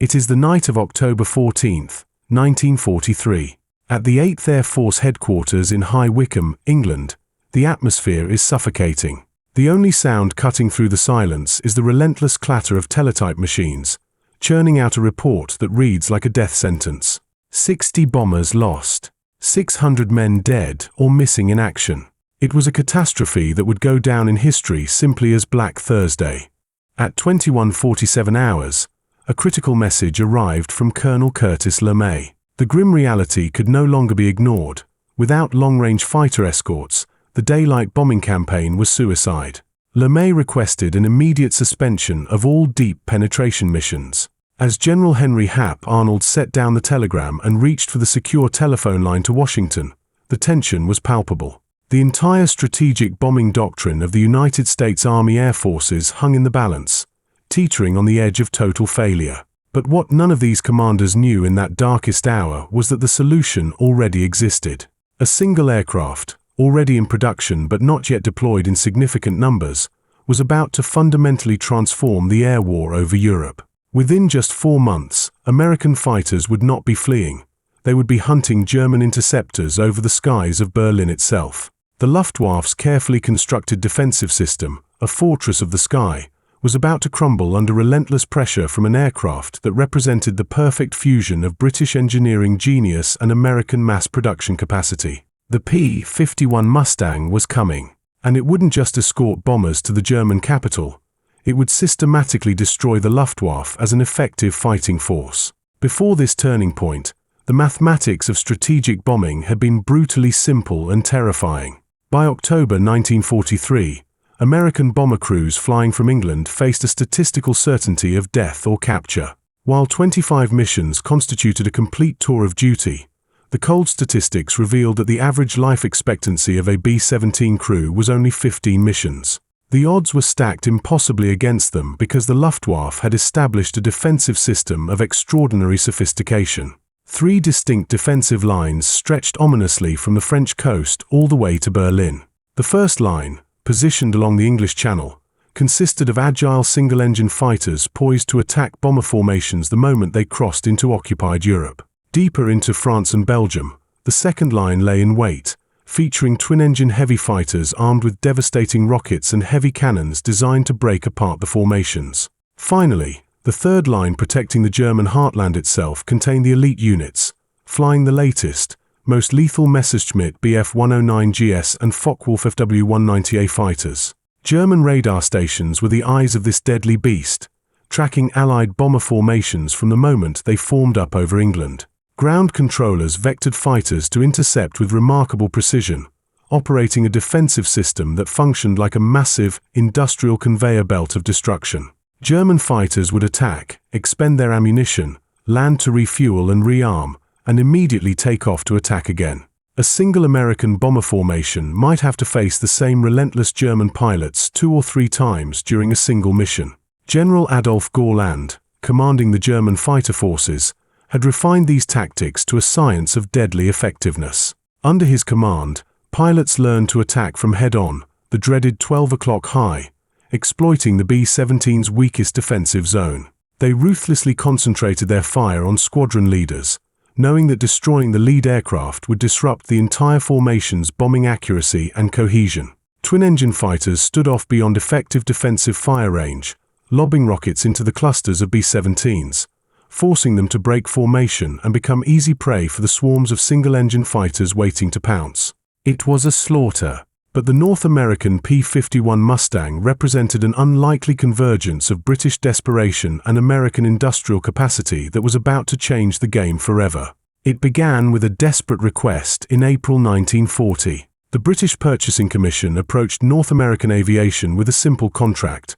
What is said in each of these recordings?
It is the night of October 14, 1943. At the 8th Air Force Headquarters in High Wycombe, England, the atmosphere is suffocating. The only sound cutting through the silence is the relentless clatter of teletype machines, churning out a report that reads like a death sentence. 60 bombers lost. 600 men dead or missing in action. It was a catastrophe that would go down in history simply as Black Thursday. At 21:47 hours, a critical message arrived from Colonel Curtis LeMay. The grim reality could no longer be ignored. Without long-range fighter escorts, the daylight bombing campaign was suicide. LeMay requested an immediate suspension of all deep penetration missions. As General Henry Hap Arnold set down the telegram and reached for the secure telephone line to Washington, the tension was palpable. The entire strategic bombing doctrine of the United States Army Air Forces hung in the balance, teetering on the edge of total failure. But what none of these commanders knew in that darkest hour was that the solution already existed. A single aircraft, already in production but not yet deployed in significant numbers, was about to fundamentally transform the air war over Europe. Within just 4 months, American fighters would not be fleeing. They would be hunting German interceptors over the skies of Berlin itself. The Luftwaffe's carefully constructed defensive system, a fortress of the sky, was about to crumble under relentless pressure from an aircraft that represented the perfect fusion of British engineering genius and American mass production capacity. The P-51 Mustang was coming, and it wouldn't just escort bombers to the German capital. It would systematically destroy the Luftwaffe as an effective fighting force. Before this turning point, the mathematics of strategic bombing had been brutally simple and terrifying. By October 1943, American bomber crews flying from England faced a statistical certainty of death or capture. While 25 missions constituted a complete tour of duty, the cold statistics revealed that the average life expectancy of a B-17 crew was only 15 missions. The odds were stacked impossibly against them because the Luftwaffe had established a defensive system of extraordinary sophistication. 3 distinct defensive lines stretched ominously from the French coast all the way to Berlin. The first line, positioned along the English Channel, consisted of agile single-engine fighters poised to attack bomber formations the moment they crossed into occupied Europe. Deeper into France and Belgium, the second line lay in wait, featuring twin-engine heavy fighters armed with devastating rockets and heavy cannons designed to break apart the formations. Finally, the third line protecting the German heartland itself contained the elite units, flying the latest, most lethal Messerschmitt Bf-109GS and Focke-Wulf Fw-190A fighters. German radar stations were the eyes of this deadly beast, tracking Allied bomber formations from the moment they formed up over England. Ground controllers vectored fighters to intercept with remarkable precision, operating a defensive system that functioned like a massive, industrial conveyor belt of destruction. German fighters would attack, expend their ammunition, land to refuel and rearm, and immediately take off to attack again. A single American bomber formation might have to face the same relentless German pilots 2 or 3 times during a single mission. General Adolf Gorland, commanding the German fighter forces, had refined these tactics to a science of deadly effectiveness. Under his command, pilots learned to attack from head-on, the dreaded 12 o'clock high, exploiting the B-17's weakest defensive zone. They ruthlessly concentrated their fire on squadron leaders, knowing that destroying the lead aircraft would disrupt the entire formation's bombing accuracy and cohesion. Twin-engine fighters stood off beyond effective defensive fire range, lobbing rockets into the clusters of B-17s, forcing them to break formation and become easy prey for the swarms of single-engine fighters waiting to pounce. It was a slaughter, but the North American P-51 Mustang represented an unlikely convergence of British desperation and American industrial capacity that was about to change the game forever. It began with a desperate request in April 1940. The British Purchasing Commission approached North American Aviation with a simple contract: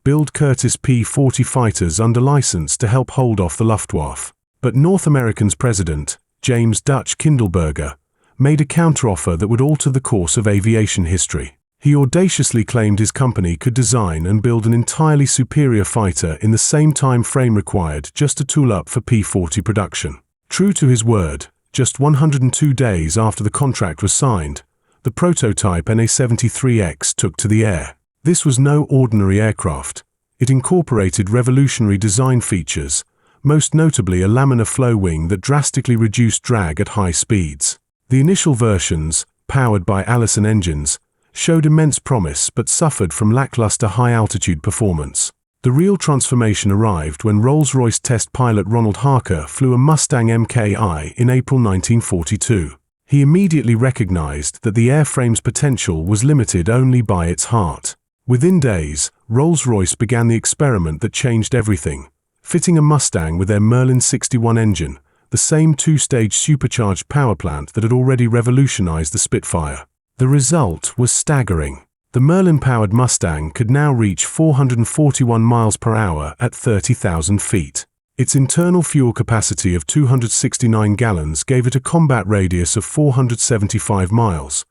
build Curtiss P-40 fighters under license to help hold off the Luftwaffe. But North American's president, James Dutch Kindleberger, made a counteroffer that would alter the course of aviation history. He audaciously claimed his company could design and build an entirely superior fighter in the same time frame required just to tool up for P-40 production. True to his word, just 102 days after the contract was signed, the prototype NA-73X took to the air. This was no ordinary aircraft. It incorporated revolutionary design features, most notably a laminar flow wing that drastically reduced drag at high speeds. The initial versions, powered by Allison engines, showed immense promise but suffered from lackluster high-altitude performance. The real transformation arrived when Rolls-Royce test pilot Ronald Harker flew a Mustang Mk-I in April 1942. He immediately recognized that the airframe's potential was limited only by its heart. Within days, Rolls-Royce began the experiment that changed everything, fitting a Mustang with their Merlin 61 engine, the same two-stage supercharged power plant that had already revolutionized the Spitfire. The result was staggering. The Merlin-powered Mustang could now reach 441 miles per hour at 30,000 feet. Its internal fuel capacity of 269 gallons gave it a combat radius of 475 miles,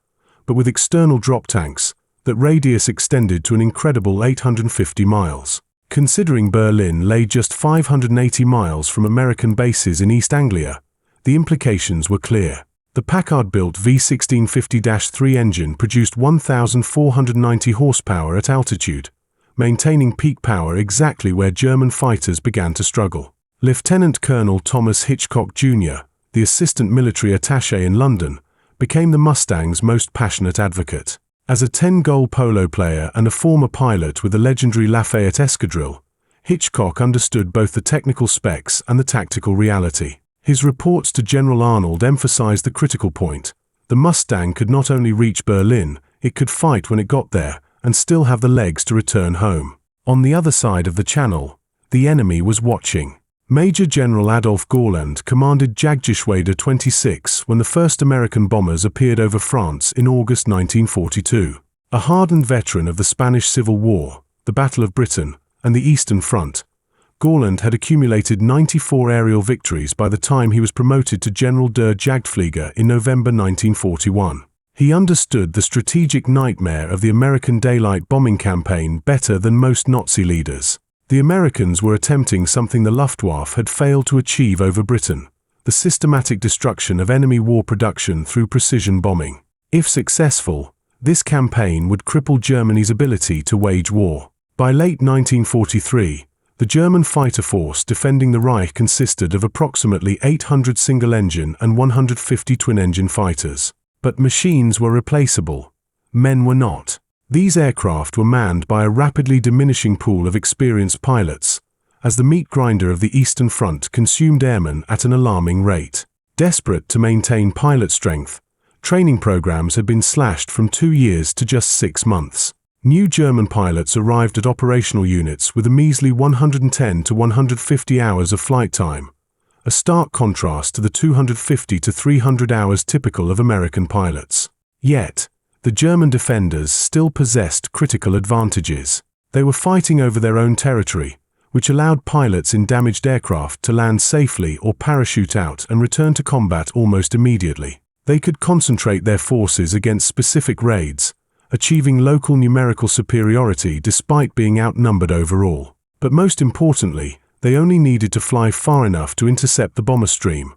but with external drop tanks, that radius extended to an incredible 850 miles. Considering Berlin lay just 580 miles from American bases in East Anglia, the implications were clear. The Packard-built V1650-3 engine produced 1,490 horsepower at altitude, maintaining peak power exactly where German fighters began to struggle. Lieutenant Colonel Thomas Hitchcock Jr., the assistant military attaché in London, became the Mustang's most passionate advocate. As a 10-goal polo player and a former pilot with the legendary Lafayette Escadrille, Hitchcock understood both the technical specs and the tactical reality. His reports to General Arnold emphasized the critical point. The Mustang could not only reach Berlin, it could fight when it got there and still have the legs to return home. On the other side of the channel, the enemy was watching. Major General Adolf Gorland commanded Jagdgeschwader 26 when the first American bombers appeared over France in August 1942. A hardened veteran of the Spanish Civil War, the Battle of Britain, and the Eastern Front, Gorland had accumulated 94 aerial victories by the time he was promoted to General der Jagdflieger in November 1941. He understood the strategic nightmare of the American daylight bombing campaign better than most Nazi leaders. The Americans were attempting something the Luftwaffe had failed to achieve over Britain: the systematic destruction of enemy war production through precision bombing. If successful, this campaign would cripple Germany's ability to wage war. By late 1943, the German fighter force defending the Reich consisted of approximately 800 single-engine and 150 twin-engine fighters. But machines were replaceable. Men were not. These aircraft were manned by a rapidly diminishing pool of experienced pilots, as the meat grinder of the Eastern Front consumed airmen at an alarming rate. Desperate to maintain pilot strength, training programs had been slashed from 2 years to just 6 months. New German pilots arrived at operational units with a measly 110 to 150 hours of flight time, a stark contrast to the 250 to 300 hours typical of American pilots. Yet, the German defenders still possessed critical advantages. They were fighting over their own territory, which allowed pilots in damaged aircraft to land safely or parachute out and return to combat almost immediately. They could concentrate their forces against specific raids, achieving local numerical superiority despite being outnumbered overall. But most importantly, they only needed to fly far enough to intercept the bomber stream,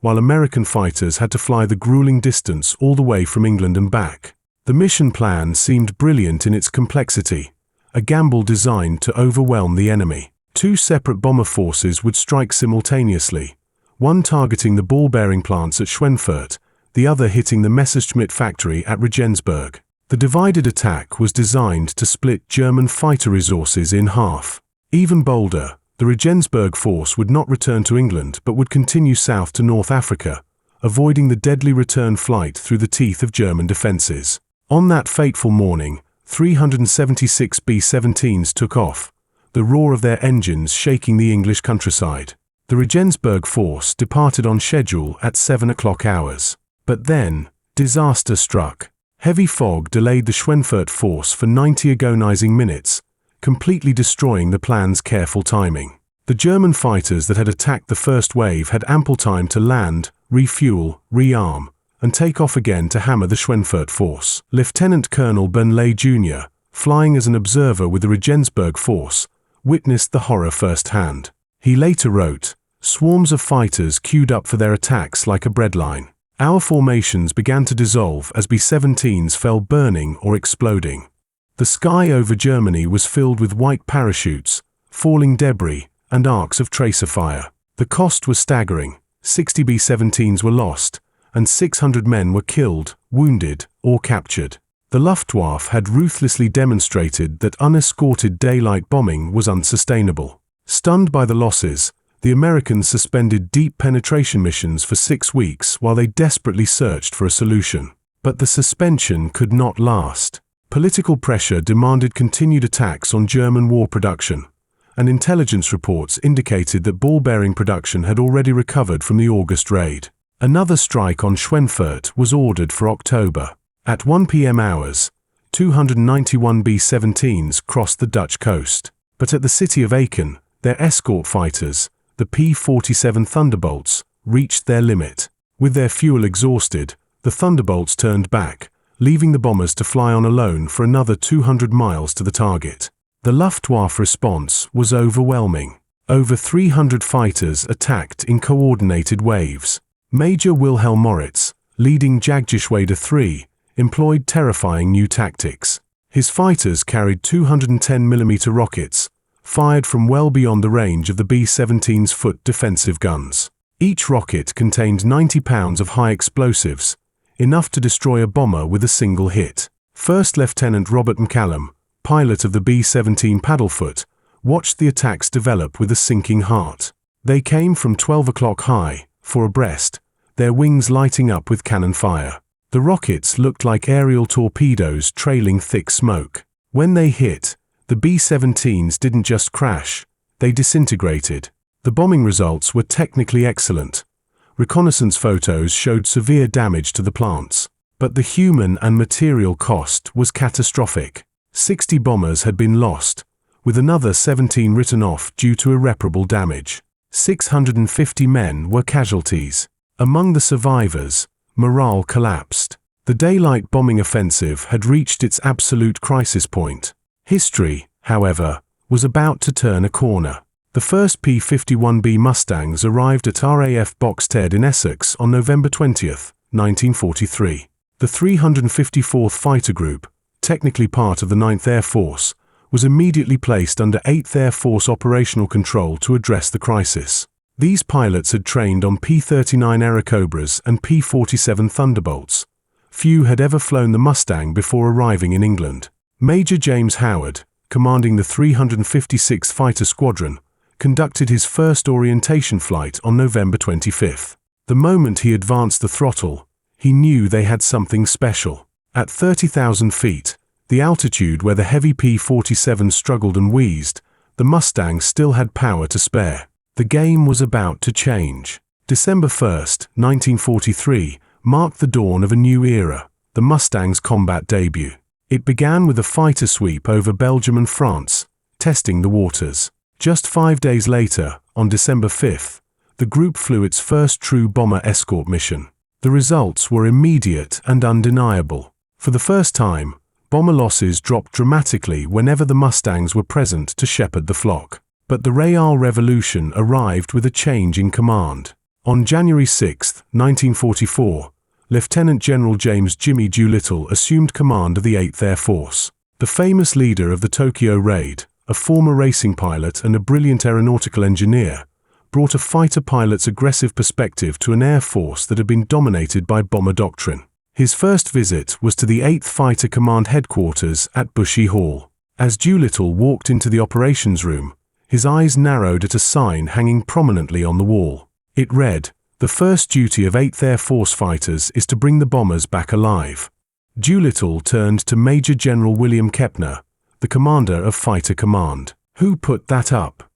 while American fighters had to fly the grueling distance all the way from England and back. The mission plan seemed brilliant in its complexity, a gamble designed to overwhelm the enemy. 2 separate bomber forces would strike simultaneously, one targeting the ball-bearing plants at Schweinfurt, the other hitting the Messerschmitt factory at Regensburg. The divided attack was designed to split German fighter resources in half. Even bolder, the Regensburg force would not return to England but would continue south to North Africa, avoiding the deadly return flight through the teeth of German defenses. On that fateful morning, 376 B-17s took off, the roar of their engines shaking the English countryside. The Regensburg force departed on schedule at 7 o'clock hours. But then, disaster struck. Heavy fog delayed the Schweinfurt force for 90 agonizing minutes, completely destroying the plan's careful timing. The German fighters that had attacked the first wave had ample time to land, refuel, rearm, and take off again to hammer the Schweinfurt force. Lieutenant Colonel Bernlay Jr., flying as an observer with the Regensburg force, witnessed the horror firsthand. He later wrote, "Swarms of fighters queued up for their attacks like a breadline. Our formations began to dissolve as B-17s fell burning or exploding. The sky over Germany was filled with white parachutes, falling debris, and arcs of tracer fire. The cost was staggering. 60 B-17s were lost, and 600 men were killed, wounded, or captured. The Luftwaffe had ruthlessly demonstrated that unescorted daylight bombing was unsustainable. Stunned by the losses, the Americans suspended deep penetration missions for 6 weeks while they desperately searched for a solution. But the suspension could not last. Political pressure demanded continued attacks on German war production, and intelligence reports indicated that ball-bearing production had already recovered from the August raid. Another strike on Schweinfurt was ordered for October. At 1 p.m. hours, 291 B-17s crossed the Dutch coast. But at the city of Aachen, their escort fighters, the P-47 Thunderbolts, reached their limit. With their fuel exhausted, the Thunderbolts turned back, leaving the bombers to fly on alone for another 200 miles to the target. The Luftwaffe response was overwhelming. Over 300 fighters attacked in coordinated waves. Major Wilhelm Moritz, leading Jagdgeschwader III, employed terrifying new tactics. His fighters carried 210mm rockets, fired from well beyond the range of the B-17's foot defensive guns. Each rocket contained 90 pounds of high explosives, enough to destroy a bomber with a single hit. First Lieutenant Robert McCallum, pilot of the B-17 Paddlefoot, watched the attacks develop with a sinking heart. They came from 12 o'clock high, 4 abreast, their wings lighting up with cannon fire. The rockets looked like aerial torpedoes trailing thick smoke. When they hit, the B-17s didn't just crash, they disintegrated. The bombing results were technically excellent. Reconnaissance photos showed severe damage to the plants. But the human and material cost was catastrophic. 60 bombers had been lost, with another 17 written off due to irreparable damage. 650 men were casualties. Among the survivors, morale collapsed. The daylight bombing offensive had reached its absolute crisis point. History, however, was about to turn a corner. The first P-51B Mustangs arrived at RAF Boxted in Essex on November 20, 1943. The 354th Fighter Group, technically part of the 9th Air Force, was immediately placed under 8th Air Force operational control to address the crisis. These pilots had trained on P-39 Airacobras and P-47 Thunderbolts. Few had ever flown the Mustang before arriving in England. Major James Howard, commanding the 356th Fighter Squadron, conducted his first orientation flight on November 25. The moment he advanced the throttle, he knew they had something special. At 30,000 feet, the altitude where the heavy P-47 struggled and wheezed, the Mustang still had power to spare. The game was about to change. December 1, 1943, marked the dawn of a new era, the Mustang's combat debut. It began with a fighter sweep over Belgium and France, testing the waters. Just 5 days later, on December 5, the group flew its first true bomber escort mission. The results were immediate and undeniable. For the first time, bomber losses dropped dramatically whenever the Mustangs were present to shepherd the flock. But the Real Revolution arrived with a change in command. On January 6, 1944, Lieutenant General James Jimmy Doolittle assumed command of the 8th Air Force. The famous leader of the Tokyo raid, a former racing pilot and a brilliant aeronautical engineer, brought a fighter pilot's aggressive perspective to an air force that had been dominated by bomber doctrine. His first visit was to the 8th Fighter Command headquarters at Bushy Hall. As Doolittle walked into the operations room, his eyes narrowed at a sign hanging prominently on the wall. It read, "The first duty of 8th Air Force fighters is to bring the bombers back alive." Doolittle turned to Major General William Kepner, the commander of Fighter Command. "Who put that up?"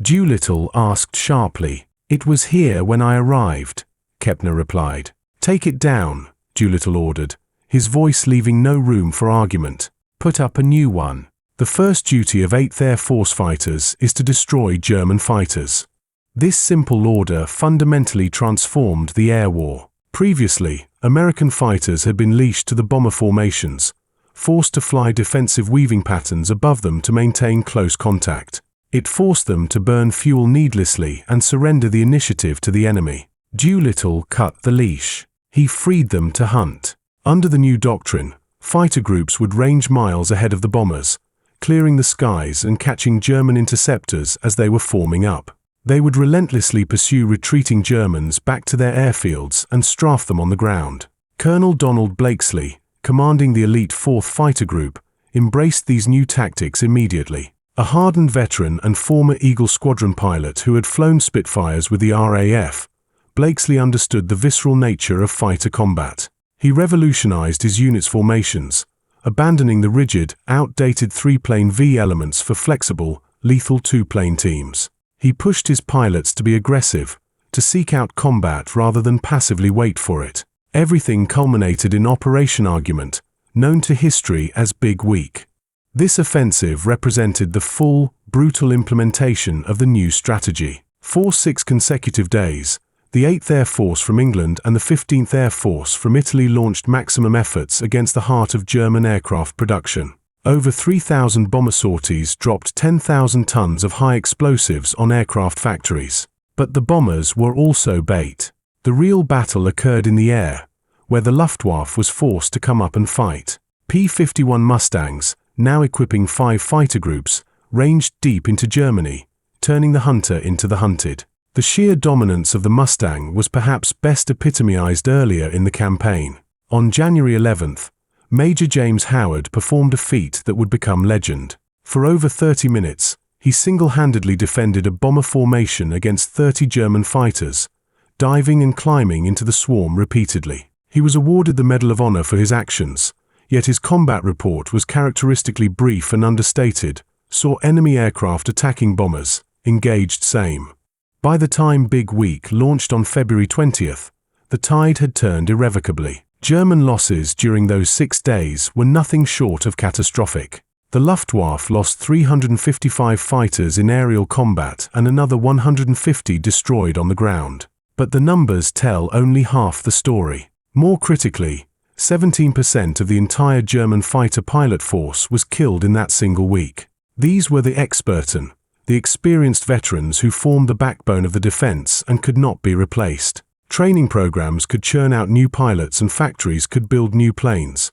Doolittle asked sharply. "It was here when I arrived," Kepner replied. "Take it down," Doolittle ordered, his voice leaving no room for argument. "Put up a new one. The first duty of 8th Air Force fighters is to destroy German fighters." This simple order fundamentally transformed the air war. Previously, American fighters had been leashed to the bomber formations, forced to fly defensive weaving patterns above them to maintain close contact. It forced them to burn fuel needlessly and surrender the initiative to the enemy. Doolittle cut the leash. He freed them to hunt. Under the new doctrine, fighter groups would range miles ahead of the bombers, clearing the skies and catching German interceptors as they were forming up. They would relentlessly pursue retreating Germans back to their airfields and strafe them on the ground. Colonel Donald Blakesley, commanding the elite 4th Fighter Group, embraced these new tactics immediately. A hardened veteran and former Eagle Squadron pilot who had flown Spitfires with the RAF, Blakesley understood the visceral nature of fighter combat. He revolutionized his unit's formations, abandoning the rigid, outdated 3-plane V elements for flexible, lethal 2-plane teams. He pushed his pilots to be aggressive, to seek out combat rather than passively wait for it. Everything culminated in Operation Argument, known to history as Big Week. This offensive represented the full, brutal implementation of the new strategy. For 6 consecutive days, the 8th Air Force from England and the 15th Air Force from Italy launched maximum efforts against the heart of German aircraft production. Over 3,000 bomber sorties dropped 10,000 tons of high explosives on aircraft factories. But the bombers were also bait. The real battle occurred in the air, where the Luftwaffe was forced to come up and fight. P-51 Mustangs, now equipping 5 fighter groups, ranged deep into Germany, turning the hunter into the hunted. The sheer dominance of the Mustang was perhaps best epitomized earlier in the campaign. On January 11th, Major James Howard performed a feat that would become legend. For over 30 minutes, he single-handedly defended a bomber formation against 30 German fighters, diving and climbing into the swarm repeatedly. He was awarded the Medal of Honor for his actions, yet his combat report was characteristically brief and understated, saw enemy aircraft attacking bombers, engaged same. By the time Big Week launched on February 20th, the tide had turned irrevocably. German losses during those 6 days were nothing short of catastrophic. The Luftwaffe lost 355 fighters in aerial combat and another 150 destroyed on the ground. But the numbers tell only half the story. More critically, 17% of the entire German fighter pilot force was killed in that single week. These were the Experten, the experienced veterans who formed the backbone of the defense and could not be replaced. Training programs could churn out new pilots and factories could build new planes.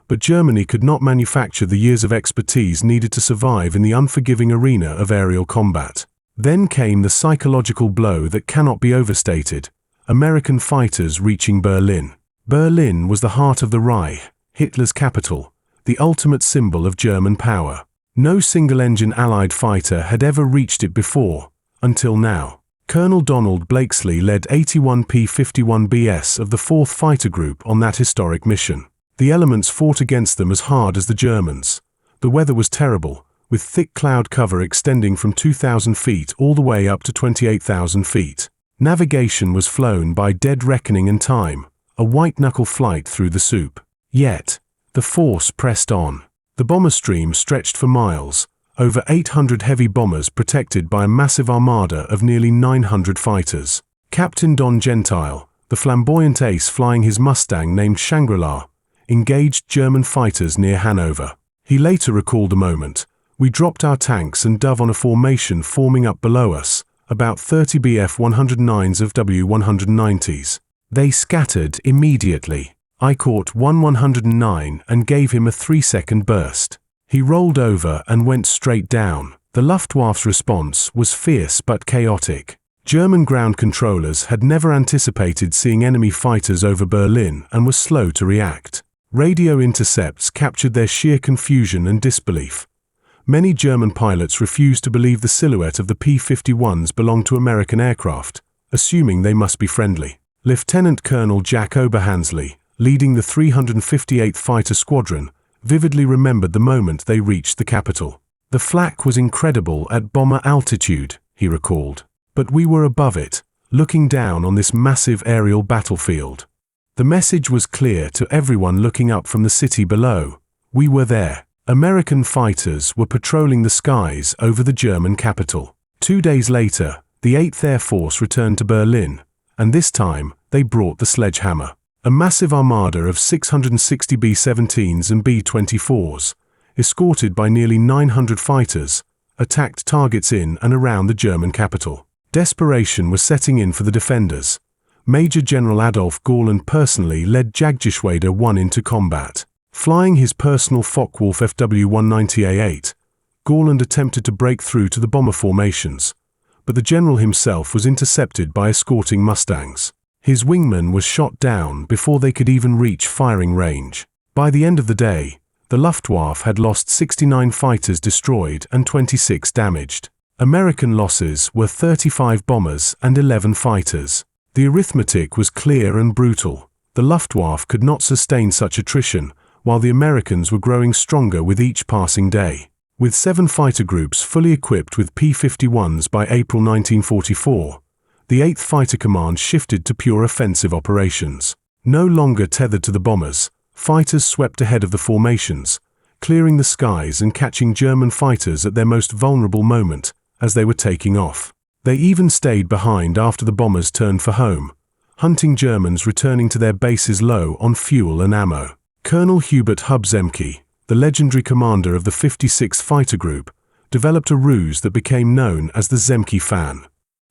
But Germany could not manufacture the years of expertise needed to survive in the unforgiving arena of aerial combat. Then came the psychological blow that cannot be overstated: American fighters reaching Berlin. Berlin was the heart of the Reich, Hitler's capital, the ultimate symbol of German power. No single-engine Allied fighter had ever reached it before, until now. Colonel Donald Blakesley led 81 P-51 BS of the 4th Fighter Group on that historic mission. The elements fought against them as hard as the Germans. The weather was terrible, with thick cloud cover extending from 2,000 feet all the way up to 28,000 feet. Navigation was flown by dead reckoning and time, a white-knuckle flight through the soup. Yet, the force pressed on. The bomber stream stretched for miles, over 800 heavy bombers protected by a massive armada of nearly 900 fighters. Captain Don Gentile, the flamboyant ace flying his Mustang named Shangri-La, engaged German fighters near Hanover. He later recalled the moment: "We dropped our tanks and dove on a formation forming up below us, about 30 Bf-109s of W-190s. They scattered immediately. I caught one 109 and gave him a 3-second burst. He rolled over and went straight down." The Luftwaffe's response was fierce but chaotic. German ground controllers had never anticipated seeing enemy fighters over Berlin and were slow to react. Radio intercepts captured their sheer confusion and disbelief. Many German pilots refused to believe the silhouette of the P-51s belonged to American aircraft, assuming they must be friendly. Lieutenant Colonel Jack Oberhansley, leading the 358th Fighter Squadron, vividly remembered the moment they reached the capital. "The flak was incredible at bomber altitude," he recalled. "But we were above it, looking down on this massive aerial battlefield. The message was clear to everyone looking up from the city below. We were there." American fighters were patrolling the skies over the German capital. 2 days later, the 8th Air Force returned to Berlin, and this time they brought the sledgehammer. A massive armada of 660 B-17s and B-24s, escorted by nearly 900 fighters, attacked targets in and around the German capital. Desperation was setting in for the defenders. Major General Adolf Gorland personally led Jagdgeschwader 1 into combat. Flying his personal Focke-Wulf FW-190A8, Gorland attempted to break through to the bomber formations, but the general himself was intercepted by escorting Mustangs. His wingman was shot down before they could even reach firing range. By the end of the day, the Luftwaffe had lost 69 fighters destroyed and 26 damaged. American losses were 35 bombers and 11 fighters. The arithmetic was clear and brutal. The Luftwaffe could not sustain such attrition, while the Americans were growing stronger with each passing day. With 7 fighter groups fully equipped with P-51s by April 1944, the 8th Fighter Command shifted to pure offensive operations. No longer tethered to the bombers, fighters swept ahead of the formations, clearing the skies and catching German fighters at their most vulnerable moment as they were taking off. They even stayed behind after the bombers turned for home, hunting Germans returning to their bases low on fuel and ammo. Colonel Hubert Hub Zemke, the legendary commander of the 56th Fighter Group, developed a ruse that became known as the Zemke fan.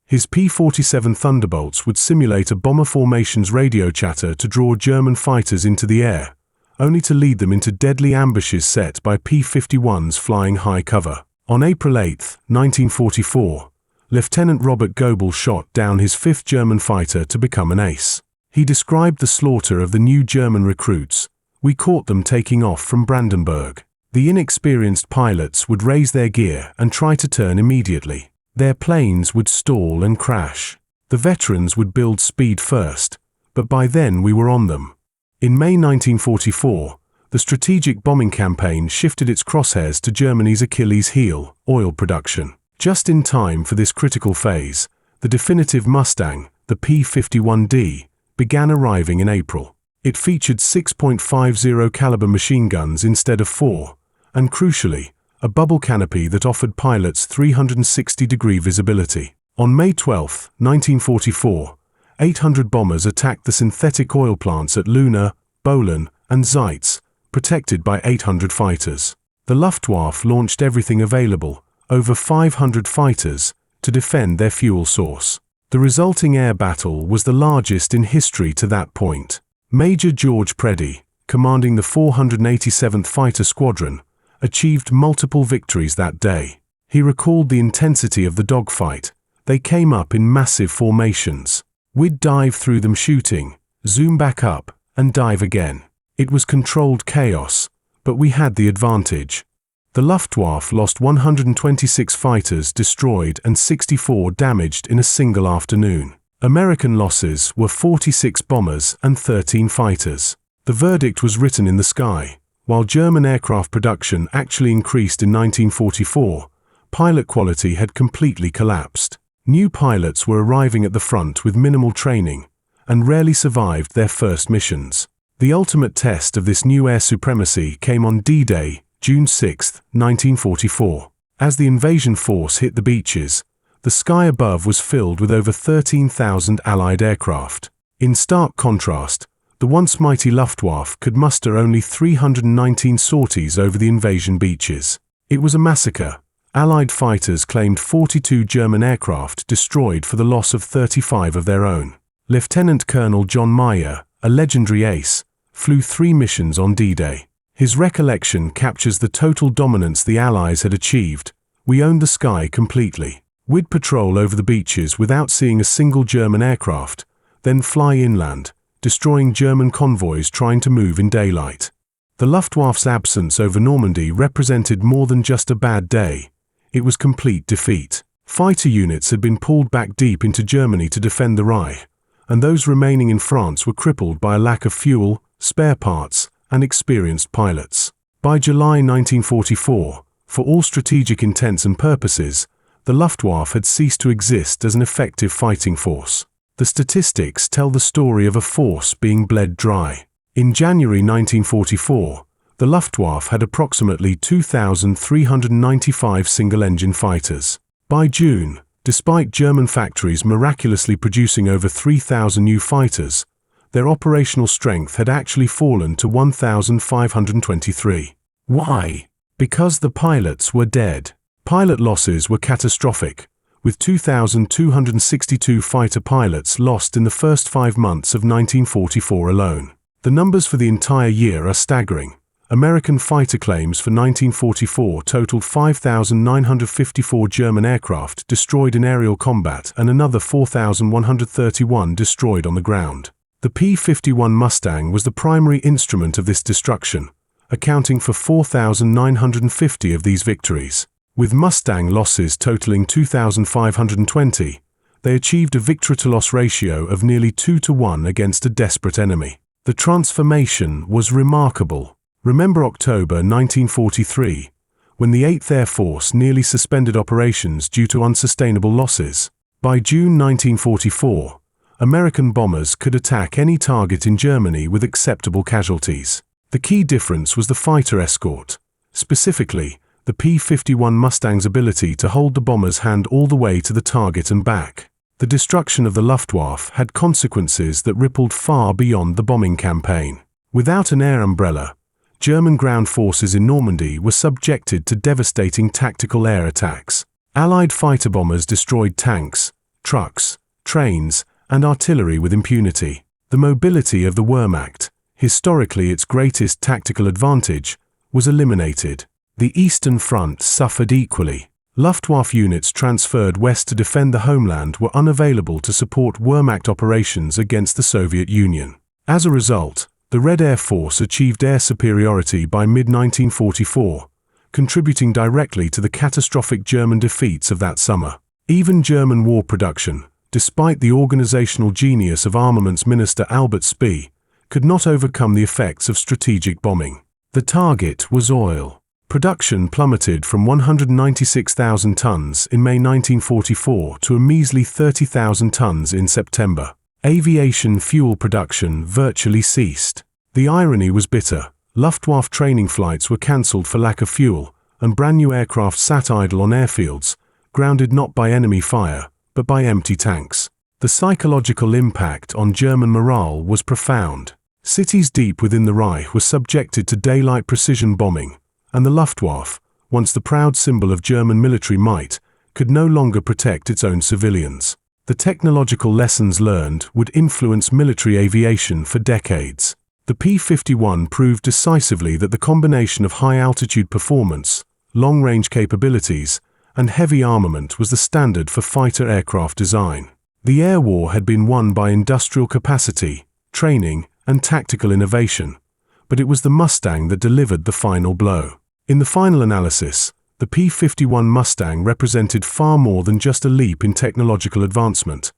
His P-47 Thunderbolts would simulate a bomber formation's radio chatter to draw German fighters into the air, only to lead them into deadly ambushes set by P-51s flying high cover. On April 8, 1944, Lieutenant Robert Goebel shot down his 5th German fighter to become an ace. He described the slaughter of the new German recruits. "We caught them taking off from Brandenburg. The inexperienced pilots would raise their gear and try to turn immediately. Their planes would stall and crash. The veterans would build speed first, but by then we were on them." In May 1944, the strategic bombing campaign shifted its crosshairs to Germany's Achilles heel, oil production. Just in time for this critical phase, the definitive Mustang, the P-51D, began arriving in April. It featured 6.50 caliber machine guns instead of 4, and crucially, a bubble canopy that offered pilots 360-degree visibility. On May 12, 1944, 800 bombers attacked the synthetic oil plants at Luna, Bolin, and Zeitz, protected by 800 fighters. The Luftwaffe launched everything available, over 500 fighters, to defend their fuel source. The resulting air battle was the largest in history to that point. Major George Preddy, commanding the 487th Fighter Squadron, achieved multiple victories that day. He recalled the intensity of the dogfight. "They came up in massive formations. We'd dive through them shooting, zoom back up, and dive again. It was controlled chaos, but we had the advantage." The Luftwaffe lost 126 fighters destroyed and 64 damaged in a single afternoon. American losses were 46 bombers and 13 fighters. The verdict was written in the sky. While German aircraft production actually increased in 1944, pilot quality had completely collapsed. New pilots were arriving at the front with minimal training, and rarely survived their first missions. The ultimate test of this new air supremacy came on D-Day, June 6, 1944. As the invasion force hit the beaches, the sky above was filled with over 13,000 Allied aircraft. In stark contrast, the once mighty Luftwaffe could muster only 319 sorties over the invasion beaches. It was a massacre. Allied fighters claimed 42 German aircraft destroyed for the loss of 35 of their own. Lieutenant Colonel John Meyer, a legendary ace, flew 3 missions on D-Day. His recollection captures the total dominance the Allies had achieved. "We owned the sky completely. We'd patrol over the beaches without seeing a single German aircraft, then fly inland, destroying German convoys trying to move in daylight." The Luftwaffe's absence over Normandy represented more than just a bad day. It was complete defeat. Fighter units had been pulled back deep into Germany to defend the Reich, and those remaining in France were crippled by a lack of fuel, spare parts, and experienced pilots. By July 1944, for all strategic intents and purposes, the Luftwaffe had ceased to exist as an effective fighting force. The statistics tell the story of a force being bled dry. In January 1944, the Luftwaffe had approximately 2,395 single-engine fighters. By June, despite German factories miraculously producing over 3,000 new fighters, their operational strength had actually fallen to 1,523. Why? Because the pilots were dead. Pilot losses were catastrophic, with 2,262 fighter pilots lost in the first 5 months of 1944 alone. The numbers for the entire year are staggering. American fighter claims for 1944 totaled 5,954 German aircraft destroyed in aerial combat and another 4,131 destroyed on the ground. The P-51 Mustang was the primary instrument of this destruction, accounting for 4,950 of these victories. With Mustang losses totaling 2,520, they achieved a victory-to-loss ratio of nearly 2-to-1 against a desperate enemy. The transformation was remarkable. Remember October 1943, when the 8th Air Force nearly suspended operations due to unsustainable losses. By June 1944, American bombers could attack any target in Germany with acceptable casualties. The key difference was the fighter escort, specifically the P-51 Mustang's ability to hold the bomber's hand all the way to the target and back. The destruction of the Luftwaffe had consequences that rippled far beyond the bombing campaign. Without an air umbrella, German ground forces in Normandy were subjected to devastating tactical air attacks. Allied fighter bombers destroyed tanks, trucks, trains, and artillery with impunity. The mobility of the Wehrmacht, historically its greatest tactical advantage, was eliminated. The Eastern Front suffered equally. Luftwaffe units transferred west to defend the homeland were unavailable to support Wehrmacht operations against the Soviet Union. As a result, the Red Air Force achieved air superiority by mid-1944, contributing directly to the catastrophic German defeats of that summer. Even German war production, despite the organizational genius of Armaments Minister Albert Speer, could not overcome the effects of strategic bombing. The target was oil. Production plummeted from 196,000 tons in May 1944 to a measly 30,000 tons in September. Aviation fuel production virtually ceased. The irony was bitter. Luftwaffe training flights were cancelled for lack of fuel, and brand new aircraft sat idle on airfields, grounded not by enemy fire, but by empty tanks. The psychological impact on German morale was profound. Cities deep within the Reich were subjected to daylight precision bombing, and the Luftwaffe, once the proud symbol of German military might, could no longer protect its own civilians. The technological lessons learned would influence military aviation for decades. The P-51 proved decisively that the combination of high-altitude performance, long-range capabilities, and heavy armament was the standard for fighter aircraft design. The air war had been won by industrial capacity, training, and tactical innovation, but it was the Mustang that delivered the final blow. In the final analysis, the P-51 Mustang represented far more than just a leap in technological advancement.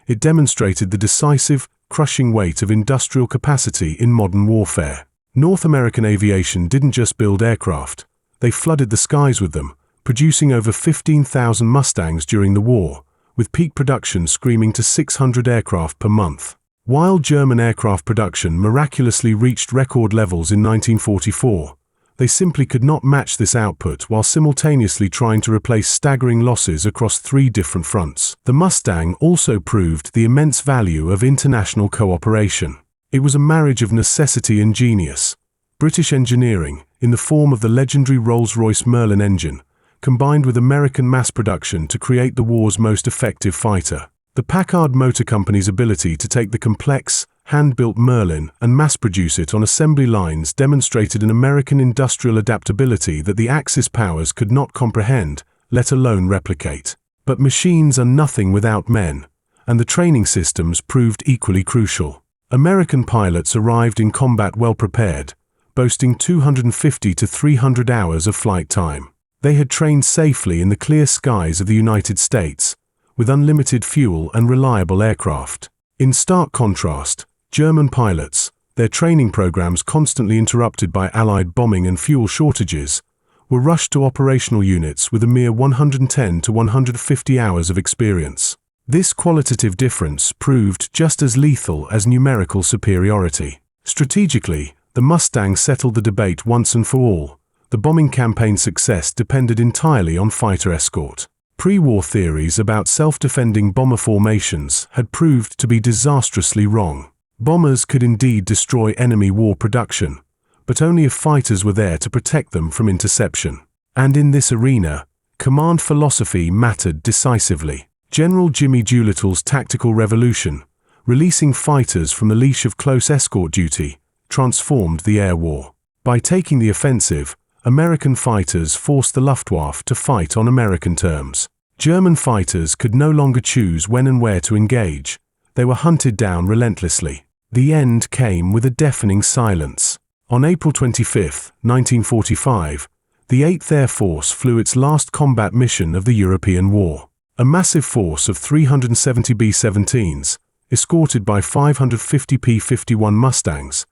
It demonstrated the decisive, crushing weight of industrial capacity in modern warfare. North American aviation didn't just build aircraft, they flooded the skies with them, producing over 15,000 Mustangs during the war, with peak production screaming to 600 aircraft per month. While German aircraft production miraculously reached record levels in 1944, they simply could not match this output while simultaneously trying to replace staggering losses across 3 different fronts. The Mustang also proved the immense value of international cooperation. It was a marriage of necessity and genius. British engineering, in the form of the legendary Rolls-Royce Merlin engine, combined with American mass production to create the war's most effective fighter. The Packard Motor Company's ability to take the complex, hand-built Merlin and mass-produce it on assembly lines demonstrated an American industrial adaptability that the Axis powers could not comprehend, let alone replicate. But machines are nothing without men, and the training systems proved equally crucial. American pilots arrived in combat well-prepared, boasting 250 to 300 hours of flight time. They had trained safely in the clear skies of the United States, with unlimited fuel and reliable aircraft. In stark contrast, German pilots, their training programs constantly interrupted by Allied bombing and fuel shortages, were rushed to operational units with a mere 110 to 150 hours of experience. This qualitative difference proved just as lethal as numerical superiority. Strategically, the Mustang settled the debate once and for all. The bombing campaign's success depended entirely on fighter escort. Pre-war theories about self-defending bomber formations had proved to be disastrously wrong. Bombers could indeed destroy enemy war production, but only if fighters were there to protect them from interception. And in this arena, command philosophy mattered decisively. General Jimmy Doolittle's tactical revolution, releasing fighters from the leash of close escort duty, transformed the air war. By taking the offensive, American fighters forced the Luftwaffe to fight on American terms. German fighters could no longer choose when and where to engage. They were hunted down relentlessly. The end came with a deafening silence. On April 25, 1945, the 8th Air Force flew its last combat mission of the European War. A massive force of 370 B-17s, escorted by 550 P-51 Mustangs,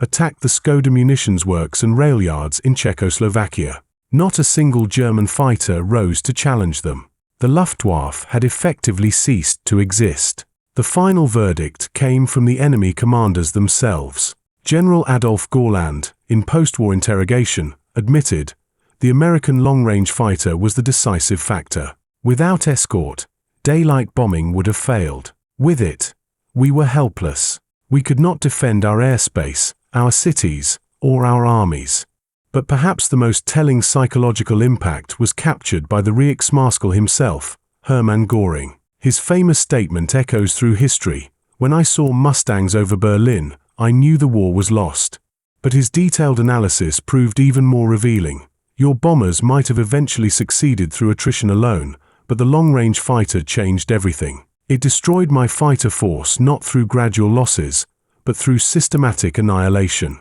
attacked the Skoda munitions works and rail yards in Czechoslovakia. Not a single German fighter rose to challenge them. The Luftwaffe had effectively ceased to exist. The final verdict came from the enemy commanders themselves. General Adolf Gorland, in post-war interrogation, admitted, "The American long-range fighter was the decisive factor. Without escort, daylight bombing would have failed. With it, we were helpless. We could not defend our airspace, our cities, or our armies." But perhaps the most telling psychological impact was captured by the Reichsmarschall himself, Hermann Göring. His famous statement echoes through history, "When I saw Mustangs over Berlin, I knew the war was lost." But his detailed analysis proved even more revealing. Your bombers might have eventually succeeded through attrition alone, but the long-range fighter changed everything. It destroyed my fighter force not through gradual losses, but through systematic annihilation.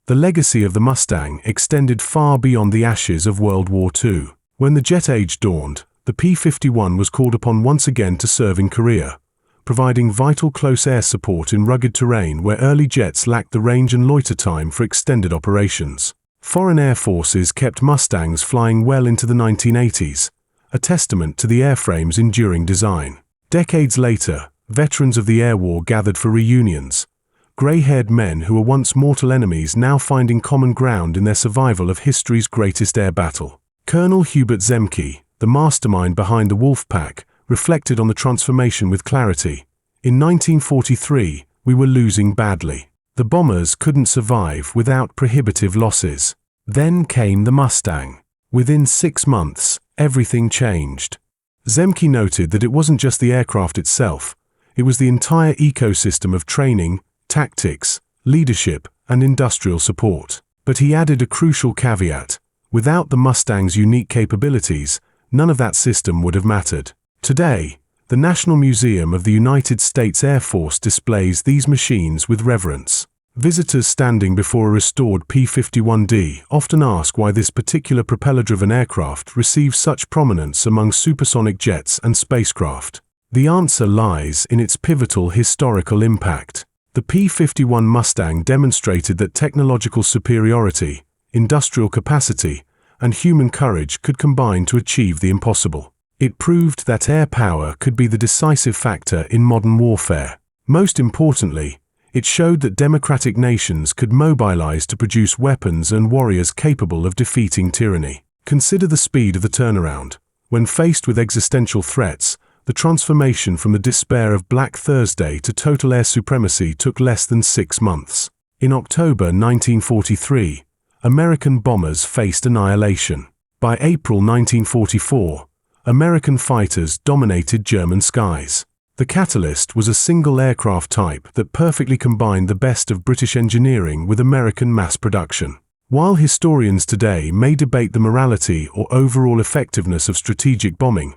The legacy of the Mustang extended far beyond the ashes of World War II. When the jet age dawned, the P-51 was called upon once again to serve in Korea, providing vital close air support in rugged terrain where early jets lacked the range and loiter time for extended operations. Foreign air forces kept Mustangs flying well into the 1980s, a testament to the airframe's enduring design. Decades later, veterans of the air war gathered for reunions. Grey-haired men who were once mortal enemies now finding common ground in their survival of history's greatest air battle. Colonel Hubert Zemke, the mastermind behind the Wolf Pack, reflected on the transformation with clarity. "In 1943, we were losing badly. The bombers couldn't survive without prohibitive losses. Then came the Mustang. Within 6 months, everything changed." Zemke noted that it wasn't just the aircraft itself, it was the entire ecosystem of training, tactics, leadership, and industrial support. But he added a crucial caveat: without the Mustang's unique capabilities, none of that system would have mattered. Today, the National Museum of the United States Air Force displays these machines with reverence. Visitors standing before a restored P-51D often ask why this particular propeller-driven aircraft receives such prominence among supersonic jets and spacecraft. The answer lies in its pivotal historical impact. The P-51 Mustang demonstrated that technological superiority, industrial capacity, and human courage could combine to achieve the impossible. It proved that air power could be the decisive factor in modern warfare. Most importantly, it showed that democratic nations could mobilize to produce weapons and warriors capable of defeating tyranny. Consider the speed of the turnaround. When faced with existential threats, the transformation from the despair of Black Thursday to total air supremacy took less than 6 months. In October 1943, American bombers faced annihilation. By April 1944, American fighters dominated German skies. The catalyst was a single aircraft type that perfectly combined the best of British engineering with American mass production. While historians today may debate the morality or overall effectiveness of strategic bombing,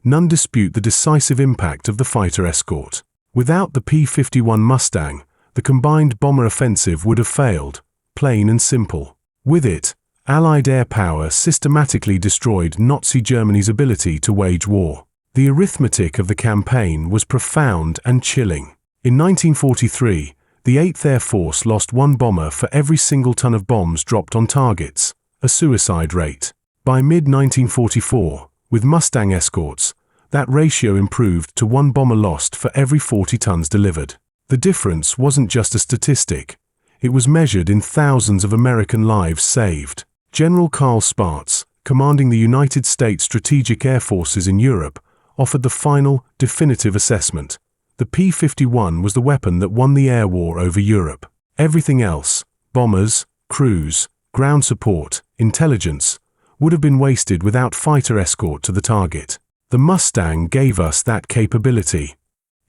none dispute the decisive impact of the fighter escort. Without the P-51 Mustang, the combined bomber offensive would have failed, plain and simple. With it, Allied air power systematically destroyed Nazi Germany's ability to wage war. The arithmetic of the campaign was profound and chilling. In 1943, the 8th Air Force lost 1 bomber for every single ton of bombs dropped on targets, a suicide rate. By mid-1944, with Mustang escorts, that ratio improved to 1 bomber lost for every 40 tons delivered. The difference wasn't just a statistic. It was measured in thousands of American lives saved. General Karl Spaatz, commanding the United States Strategic Air Forces in Europe, offered the final, definitive assessment. The P-51 was the weapon that won the air war over Europe. Everything else, bombers, crews, ground support, intelligence, would have been wasted without fighter escort to the target. The Mustang gave us that capability.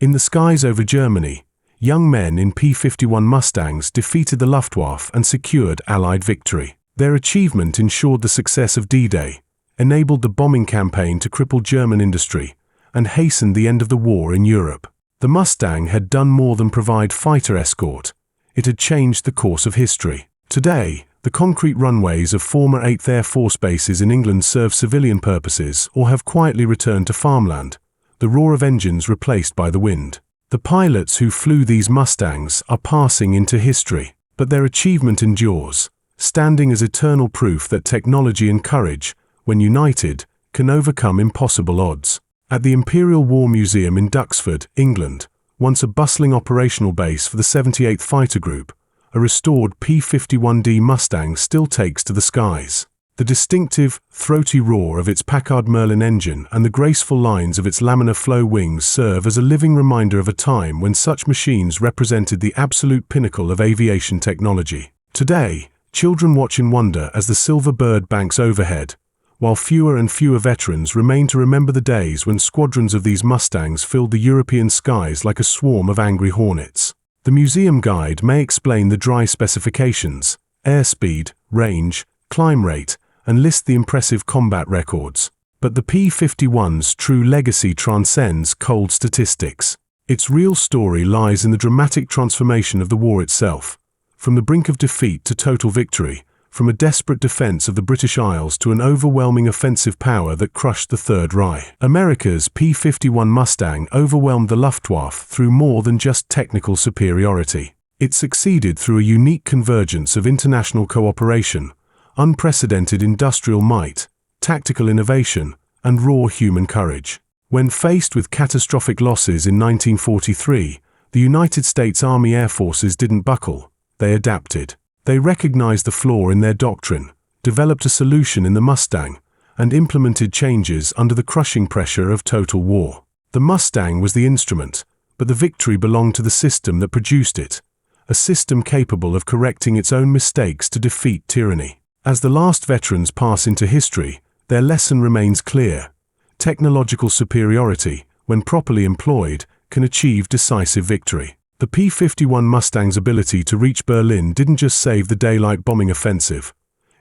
In the skies over Germany, young men in P-51 Mustangs defeated the Luftwaffe and secured Allied victory. Their achievement ensured the success of D-Day, enabled the bombing campaign to cripple German industry, and hastened the end of the war in Europe. The Mustang had done more than provide fighter escort. It had changed the course of history. Today, the concrete runways of former 8th Air Force bases in England serve civilian purposes or have quietly returned to farmland, the roar of engines replaced by the wind. The pilots who flew these Mustangs are passing into history, but their achievement endures, standing as eternal proof that technology and courage, when united, can overcome impossible odds. At the Imperial War Museum in Duxford, England, once a bustling operational base for the 78th Fighter Group, a restored P-51D Mustang still takes to the skies. The distinctive, throaty roar of its Packard Merlin engine and the graceful lines of its laminar flow wings serve as a living reminder of a time when such machines represented the absolute pinnacle of aviation technology. Today, children watch in wonder as the silver bird banks overhead, while fewer and fewer veterans remain to remember the days when squadrons of these Mustangs filled the European skies like a swarm of angry hornets. The museum guide may explain the dry specifications, airspeed, range, climb rate, and list the impressive combat records. But the P-51's true legacy transcends cold statistics. Its real story lies in the dramatic transformation of the war itself. From the brink of defeat to total victory, from a desperate defense of the British Isles to an overwhelming offensive power that crushed the Third Reich. America's P-51 Mustang overwhelmed the Luftwaffe through more than just technical superiority. It succeeded through a unique convergence of international cooperation, unprecedented industrial might, tactical innovation, and raw human courage. When faced with catastrophic losses in 1943, the United States Army Air Forces didn't buckle, they adapted. They recognized the flaw in their doctrine, developed a solution in the Mustang, and implemented changes under the crushing pressure of total war. The Mustang was the instrument, but the victory belonged to the system that produced it, a system capable of correcting its own mistakes to defeat tyranny. As the last veterans pass into history, their lesson remains clear. Technological superiority, when properly employed, can achieve decisive victory. The P-51 Mustang's ability to reach Berlin didn't just save the daylight bombing offensive.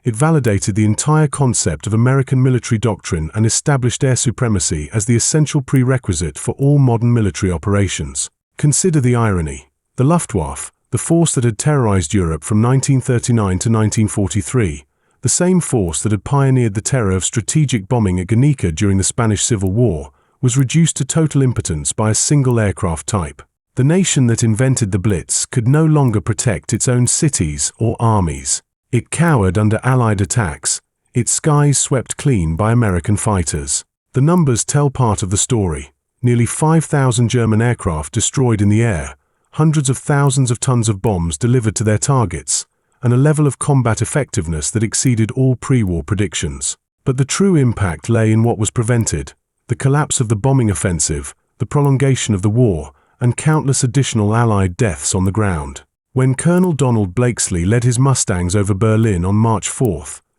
It validated the entire concept of American military doctrine and established air supremacy as the essential prerequisite for all modern military operations. Consider the irony. The Luftwaffe, the force that had terrorized Europe from 1939 to 1943, the same force that had pioneered the terror of strategic bombing at Guernica during the Spanish Civil War, was reduced to total impotence by a single aircraft type. The nation that invented the Blitz could no longer protect its own cities or armies. It cowered under Allied attacks, its skies swept clean by American fighters. The numbers tell part of the story. Nearly 5,000 German aircraft destroyed in the air, hundreds of thousands of tons of bombs delivered to their targets, and a level of combat effectiveness that exceeded all pre-war predictions. But the true impact lay in what was prevented: the collapse of the bombing offensive, the prolongation of the war, and countless additional Allied deaths on the ground. When Colonel Donald Blakesley led his Mustangs over Berlin on March 4,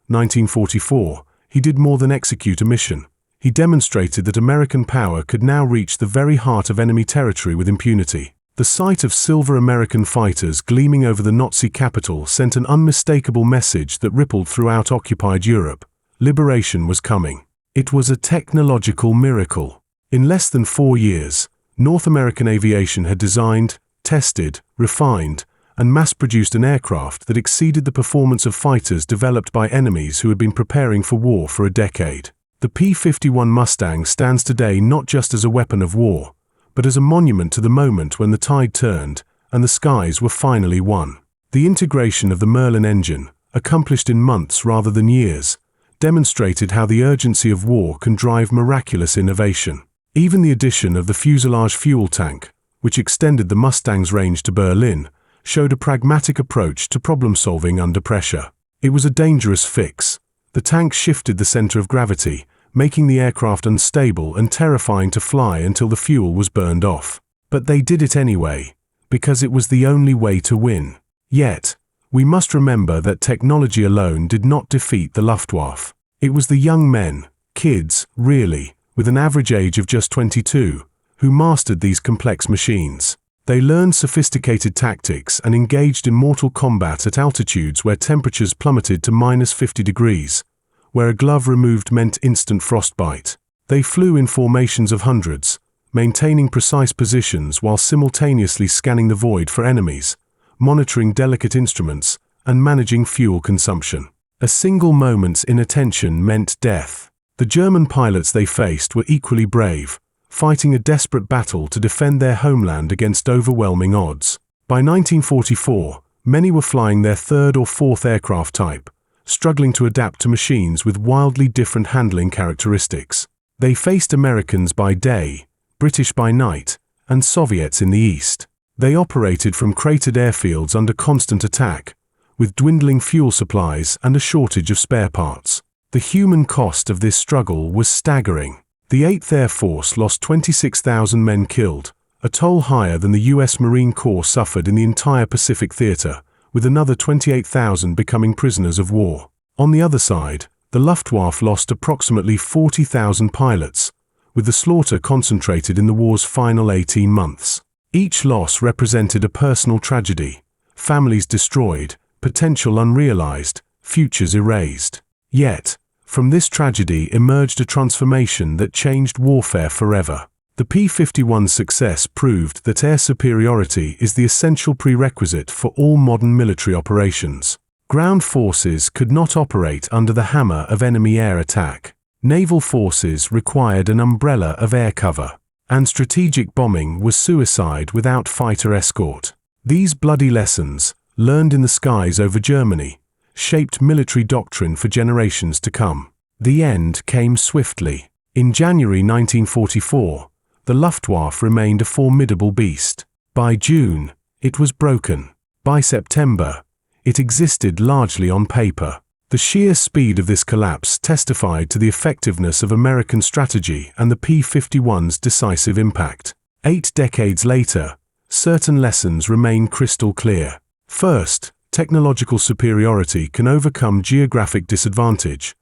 1944, he did more than execute a mission. He demonstrated that American power could now reach the very heart of enemy territory with impunity. The sight of silver American fighters gleaming over the Nazi capital sent an unmistakable message that rippled throughout occupied Europe. Liberation was coming. It was a technological miracle. In less than 4 years, North American aviation had designed, tested, refined, and mass-produced an aircraft that exceeded the performance of fighters developed by enemies who had been preparing for war for a decade. The P-51 Mustang stands today not just as a weapon of war, but as a monument to the moment when the tide turned and the skies were finally won. The integration of the Merlin engine, accomplished in months rather than years, demonstrated how the urgency of war can drive miraculous innovation. Even the addition of the fuselage fuel tank, which extended the Mustang's range to Berlin, showed a pragmatic approach to problem-solving under pressure. It was a dangerous fix. The tank shifted the center of gravity, making the aircraft unstable and terrifying to fly until the fuel was burned off. But they did it anyway, because it was the only way to win. Yet, we must remember that technology alone did not defeat the Luftwaffe. It was the young men, kids, really, with an average age of just 22, who mastered these complex machines. They learned sophisticated tactics and engaged in mortal combat at altitudes where temperatures plummeted to -50 degrees, where a glove removed meant instant frostbite. They flew in formations of hundreds, maintaining precise positions while simultaneously scanning the void for enemies, monitoring delicate instruments, and managing fuel consumption. A single moment's inattention meant death. The German pilots they faced were equally brave, fighting a desperate battle to defend their homeland against overwhelming odds. By 1944, many were flying their third or fourth aircraft type, struggling to adapt to machines with wildly different handling characteristics. They faced Americans by day, British by night, and Soviets in the east. They operated from cratered airfields under constant attack, with dwindling fuel supplies and a shortage of spare parts. The human cost of this struggle was staggering. The 8th Air Force lost 26,000 men killed, a toll higher than the U.S. Marine Corps suffered in the entire Pacific Theater, with another 28,000 becoming prisoners of war. On the other side, the Luftwaffe lost approximately 40,000 pilots, with the slaughter concentrated in the war's final 18 months. Each loss represented a personal tragedy, families destroyed, potential unrealized, futures erased. Yet, from this tragedy emerged a transformation that changed warfare forever. The P-51's success proved that air superiority is the essential prerequisite for all modern military operations. Ground forces could not operate under the hammer of enemy air attack. Naval forces required an umbrella of air cover. And strategic bombing was suicide without fighter escort. These bloody lessons, learned in the skies over Germany, shaped military doctrine for generations to come. The end came swiftly. In January 1944, the Luftwaffe remained a formidable beast. By June, it was broken. By September, it existed largely on paper. The sheer speed of this collapse testified to the effectiveness of American strategy and the P-51's decisive impact. 8 decades later, certain lessons remain crystal clear. First, technological superiority can overcome geographic disadvantage.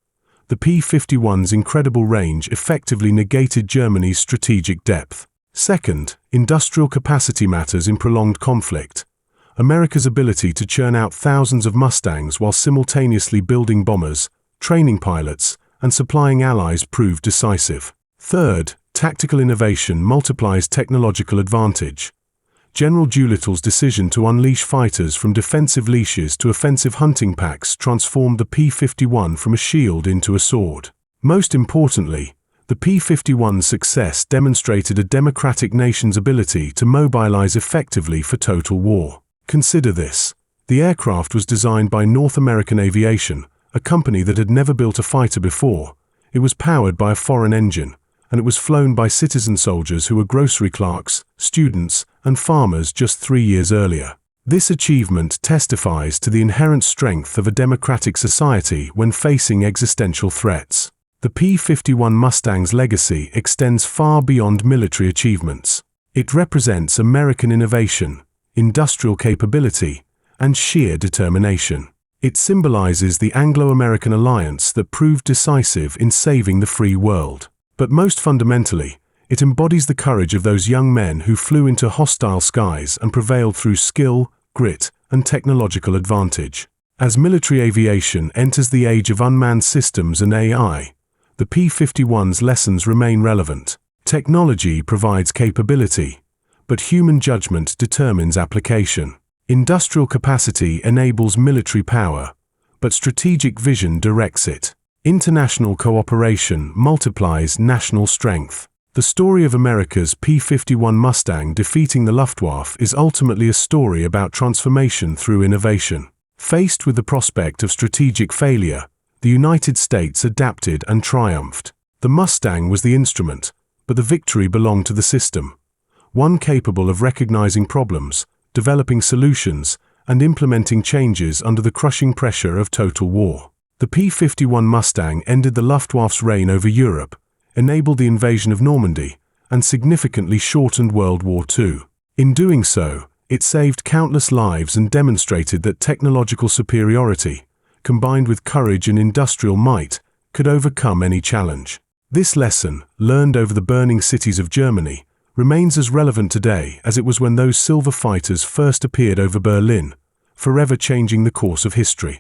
The P-51's incredible range effectively negated Germany's strategic depth. Second, industrial capacity matters in prolonged conflict. America's ability to churn out thousands of Mustangs while simultaneously building bombers, training pilots, and supplying allies proved decisive. Third, tactical innovation multiplies technological advantage. General Doolittle's decision to unleash fighters from defensive leashes to offensive hunting packs transformed the P-51 from a shield into a sword. Most importantly, the P-51's success demonstrated a democratic nation's ability to mobilize effectively for total war. Consider this. The aircraft was designed by North American Aviation, a company that had never built a fighter before. It was powered by a foreign engine, and it was flown by citizen soldiers who were grocery clerks, students, and farmers just 3 years earlier. This achievement testifies to the inherent strength of a democratic society when facing existential threats. The P-51 Mustang's legacy extends far beyond military achievements. It represents American innovation, industrial capability, and sheer determination. It symbolizes the Anglo-American alliance that proved decisive in saving the free world. But most fundamentally, it embodies the courage of those young men who flew into hostile skies and prevailed through skill, grit, and technological advantage. As military aviation enters the age of unmanned systems and AI, the P-51's lessons remain relevant. Technology provides capability, but human judgment determines application. Industrial capacity enables military power, but strategic vision directs it. International cooperation multiplies national strength. The story of America's P-51 Mustang defeating the Luftwaffe is ultimately a story about transformation through innovation. Faced with the prospect of strategic failure, the United States adapted and triumphed. The Mustang was the instrument, but the victory belonged to the system. One capable of recognizing problems, developing solutions, and implementing changes under the crushing pressure of total war. The P-51 Mustang ended the Luftwaffe's reign over Europe, enabled the invasion of Normandy, and significantly shortened World War II. In doing so, it saved countless lives and demonstrated that technological superiority, combined with courage and industrial might, could overcome any challenge. This lesson, learned over the burning cities of Germany, remains as relevant today as it was when those silver fighters first appeared over Berlin, forever changing the course of history.